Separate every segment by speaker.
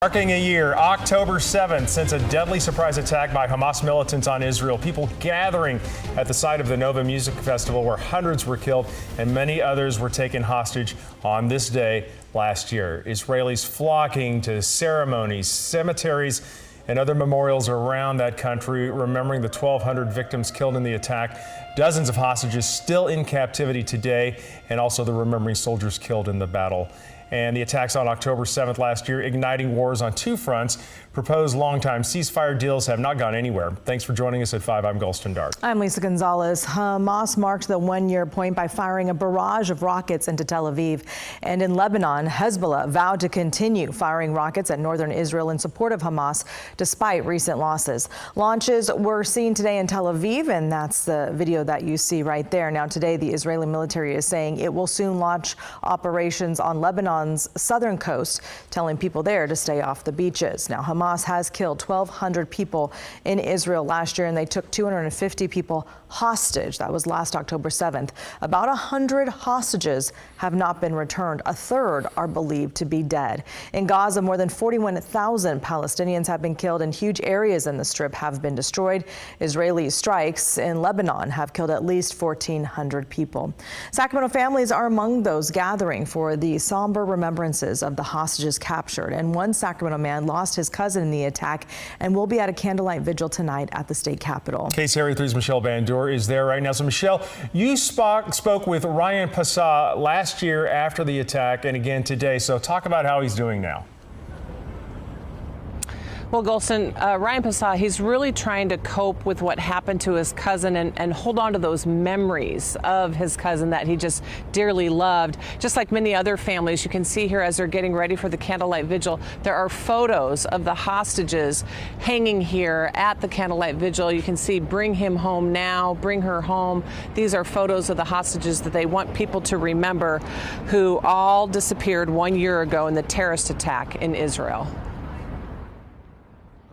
Speaker 1: Marking a year, October 7th, since a deadly surprise attack by Hamas militants on Israel. People gathering at the site of the Nova Music Festival where hundreds were killed and many others were taken hostage on this day last year. Israelis flocking to ceremonies, cemeteries, and other memorials around that country, remembering the 1,200 victims killed in the attack, dozens of hostages still in captivity today, and also the remembering soldiers killed in the battle. And the attacks on October 7th last year, igniting wars on two fronts. Proposed long-time ceasefire deals have not gone anywhere. Thanks for joining us at 5. I'm Gulston Dart.
Speaker 2: I'm Lisa Gonzalez. Hamas marked the one-year point by firing a barrage of rockets into Tel Aviv. And in Lebanon, Hezbollah vowed to continue firing rockets at northern Israel in support of Hamas, despite recent losses. Launches were seen today in Tel Aviv, and that's the video that you see right there. Now, today, the Israeli military is saying it will soon launch operations on Lebanon's southern coast, telling people there to stay off the beaches. Now, Hamas has killed 1,200 people in Israel last year, and they took 250 people hostage. That was last October 7th. About 100 hostages have not been returned. A third are believed to be dead. In Gaza, more than 41,000 Palestinians have been killed, and huge areas in the Strip have been destroyed. Israeli strikes in Lebanon have killed at least 1,400 people. Sacramento families are among those gathering for the somber remembrances of the hostages captured. And one Sacramento man lost his cousin in the attack and will be at a candlelight vigil tonight at the state capitol.
Speaker 1: KCRA 3's Michelle Bandur is there right now. So, Michelle, you spoke with Ryan Passah last year after the attack and again today. So talk about how he's doing now.
Speaker 3: Well, Gulston, Ryan Passah, he's really trying to cope with what happened to his cousin and hold on to those memories of his cousin that he just dearly loved. Just like many other families, you can see here as they're getting ready for the candlelight vigil, there are photos of the hostages hanging here at the candlelight vigil. You can see "Bring him home now," "Bring her home." These are photos of the hostages that they want people to remember who all disappeared 1 year ago in the terrorist attack in Israel.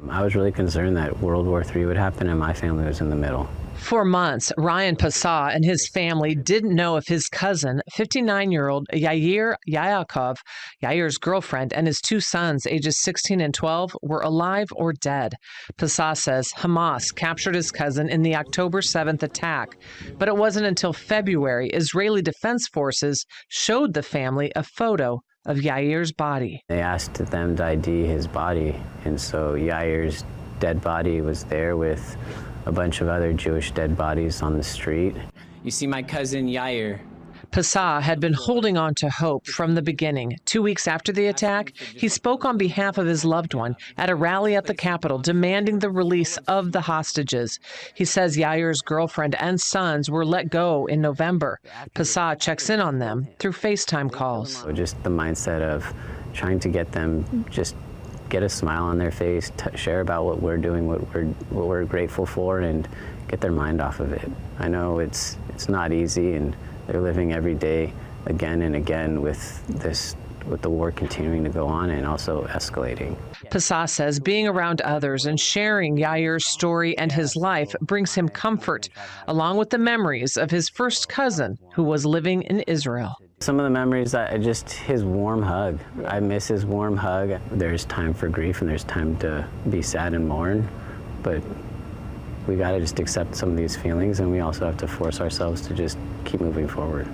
Speaker 4: I was really concerned that World War III would happen and my family was in the middle.
Speaker 3: For months, Ryan Passah and his family didn't know if his cousin, 59-year-old Yair Yaakov, Yair's girlfriend, and his two sons, ages 16 and 12, were alive or dead. Passah says Hamas captured his cousin in the October 7th attack. But it wasn't until February Israeli Defense Forces showed the family a photo of Yair's body.
Speaker 4: They asked them to ID his body, and so Yair's dead body was there with a bunch of other Jewish dead bodies on the street.
Speaker 5: You see my cousin Yair.
Speaker 3: Passah had been holding on to hope from the beginning. 2 weeks after the attack, he spoke on behalf of his loved one at a rally at the Capitol demanding the release of the hostages. He says Yair's girlfriend and sons were let go in November. Passah checks in on them through FaceTime calls.
Speaker 4: So just the mindset of trying to get them, just get a smile on their face, share about what we're doing, what we're grateful for, and get their mind off of it. I know it's not easy, and they're living every day again and again with the war continuing to go on and also escalating.
Speaker 3: Passah says being around others and sharing Yair's story and his life brings him comfort, along with the memories of his first cousin who was living in Israel.
Speaker 4: Some of the memories, his warm hug. I miss his warm hug. There's time for grief and there's time to be sad and mourn, but we gotta just accept some of these feelings, and we also have to force ourselves to just keep moving forward.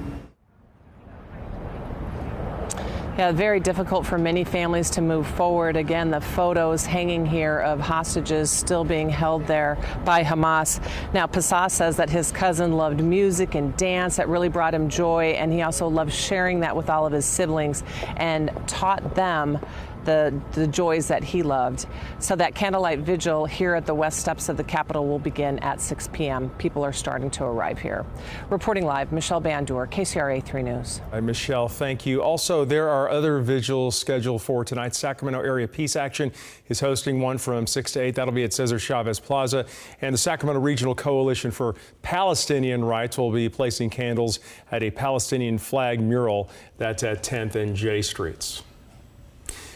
Speaker 3: Yeah, very difficult for many families to move forward. Again, the photos hanging here of hostages still being held there by Hamas. Now, Passah says that his cousin loved music and dance. That really brought him joy, and he also loved sharing that with all of his siblings and taught them the joys that he loved. So that candlelight vigil here at the west steps of the Capitol will begin at 6 p.m. People are starting to arrive here. Reporting live, Michelle Bandur, KCRA 3 News.
Speaker 1: Hi, Michelle, thank you. Also, there are other vigils scheduled for tonight. Sacramento Area Peace Action is hosting one from 6 to 8. That'll be at Cesar Chavez Plaza. And the Sacramento Regional Coalition for Palestinian Rights will be placing candles at a Palestinian flag mural that's at 10th and J Streets.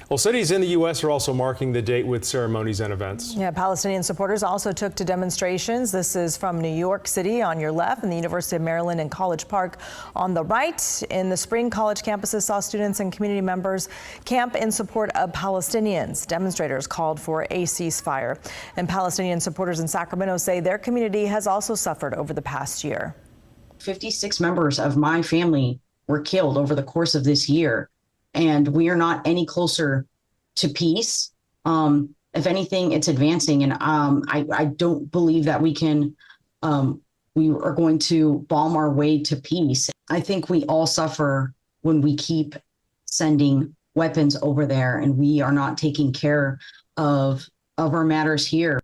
Speaker 1: Well, cities in the U.S. are also marking the date with ceremonies and events.
Speaker 2: Yeah, Palestinian supporters also took to demonstrations. This is from New York City on your left and the University of Maryland in College Park on the right. In the spring, college campuses saw students and community members camp in support of Palestinians. Demonstrators called for a ceasefire. And Palestinian supporters in Sacramento say their community has also suffered over the past year.
Speaker 6: 56 members of my family were killed over the course of this year. And we are not any closer to peace. If anything, it's advancing. And I don't believe that we are going to bomb our way to peace. I think we all suffer when we keep sending weapons over there and we are not taking care of our matters here.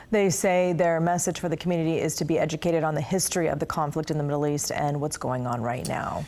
Speaker 2: They say their message for the community is to be educated on the history of the conflict in the Middle East and what's going on right now.